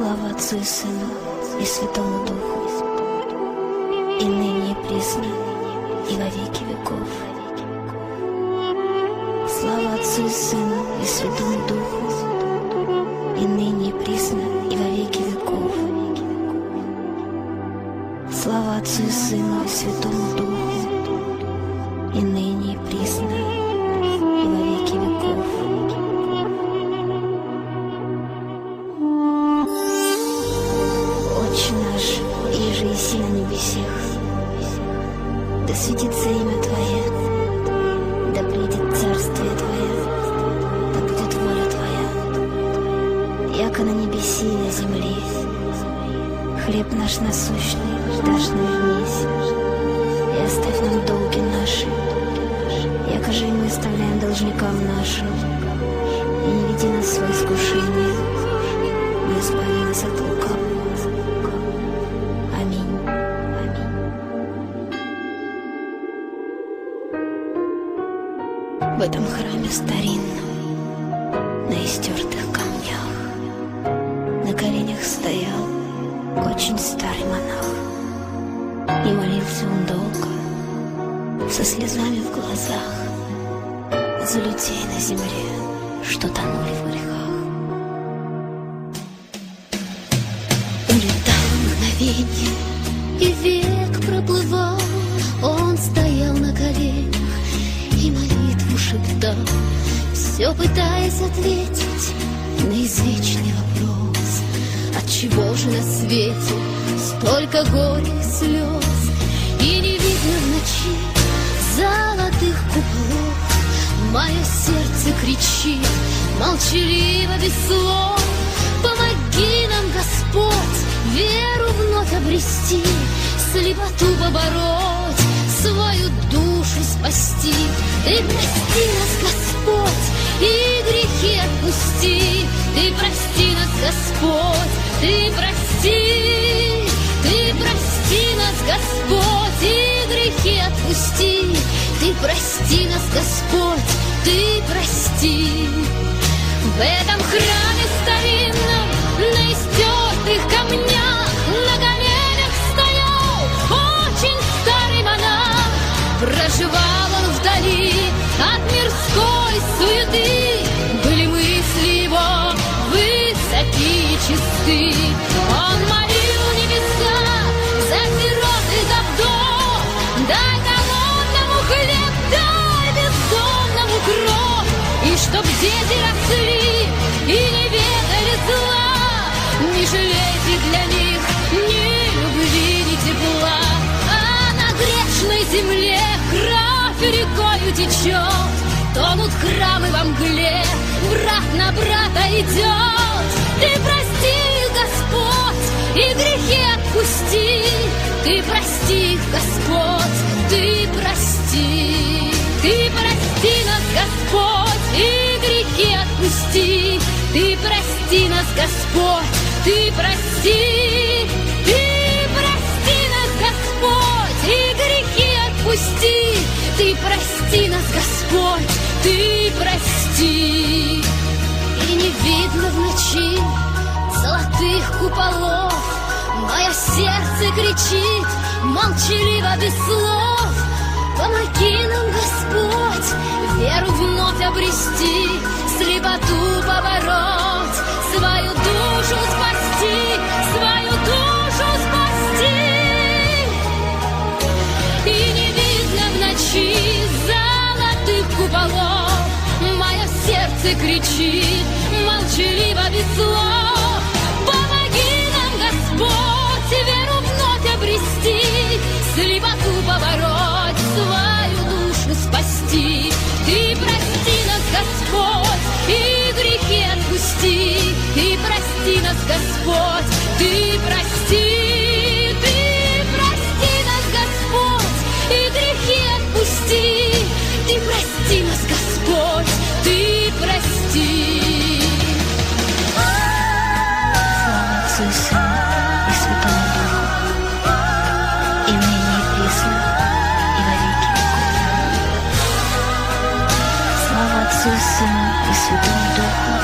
Слава Отцу и Сыну и Святому Духу, и ныне и присно, и во веки веков. Слава Отцу и Сыну и Святому Духу, и ныне и присно, и во веки веков. Слава Отцу и Сыну и Святому Духу, и ныне и присно, и во веки веков. Отче наш, иже еси на небесех, да светится имя Твое, да придет царствие Твое, да будет воля Твоя, яко на небеси и на земле. Хлеб наш насущный дашь нам днесь, и оставь нам долги наши, яко же и мы оставляем должникам нашим, и не веди нас в свое искушение, но избави нас от лукавого. Аминь. В этом храме старинном, на истертых камнях, на коленях стоял очень старый монах, и молился он долго, со слезами в глазах, за людей на земле, что тонули в грехах. Улетало мгновенье, и век проплывал, он стоял на коленях и молитву шептал, все пытаясь ответить на извечный вопрос: отчего же на свете столько горя и слез, и не видно в ночи золотых куполов? Мое сердце кричит молчаливо без слов: помоги нам, Господь, веру вновь обрести, слепоту побороть, свою душу спасти. Ты прости нас, Господь, и грехи отпусти. Ты прости нас, Господь, ты прости. Ты прости нас, Господь, и грехи отпусти. Ты прости нас, Господь, ты прости. В этом храме старинном, на истертых камнях, на коленях стоял очень старый монах. Проживал он вдали от мирской суеты, были мысли его высоки и чисты. Он молил небеса за сирот и за вдов: дай голодному хлеб, дай бездомному кров, и чтоб дети росли и не ведали зла, не жалейте для них ни любви, ни тепла. А на грешной земле кровь рекою течет, тонут храмы во мгле, брат на брата идет. Ты прости их, Господь, и грехи отпусти. Ты прости их, Господь, ты прости. Ты прости нас, Господь, и грехи отпусти. Ты прости нас, Господь, ты прости. Ты прости нас, Господь, и грехи отпусти. Ты прости нас, Господь, ты прости. И не видно в ночи золотых куполов, мое сердце кричит молчаливо без слов: помоги нам, Господь, веру вновь обрести, слепоту побороть, свою душу спасти, свою душу спасти. И не видно в ночи золотых куполов, мое сердце кричит молчаливо без слов: помоги нам, Господь, веру вновь обрести, слепоту побороть, свою душу спасти. Ты прости нас, Господь, и грехи отпусти. Ты прости нас, Господь, ты прости. Ты прости нас, Господь, и грехи отпусти. Ты прости нас, Господь, ты прости. Слава Отцу и Сыну и Святому Духу, и ныне и присно, и во веки веков. Слава Отцу и Сыну и Святому Духу,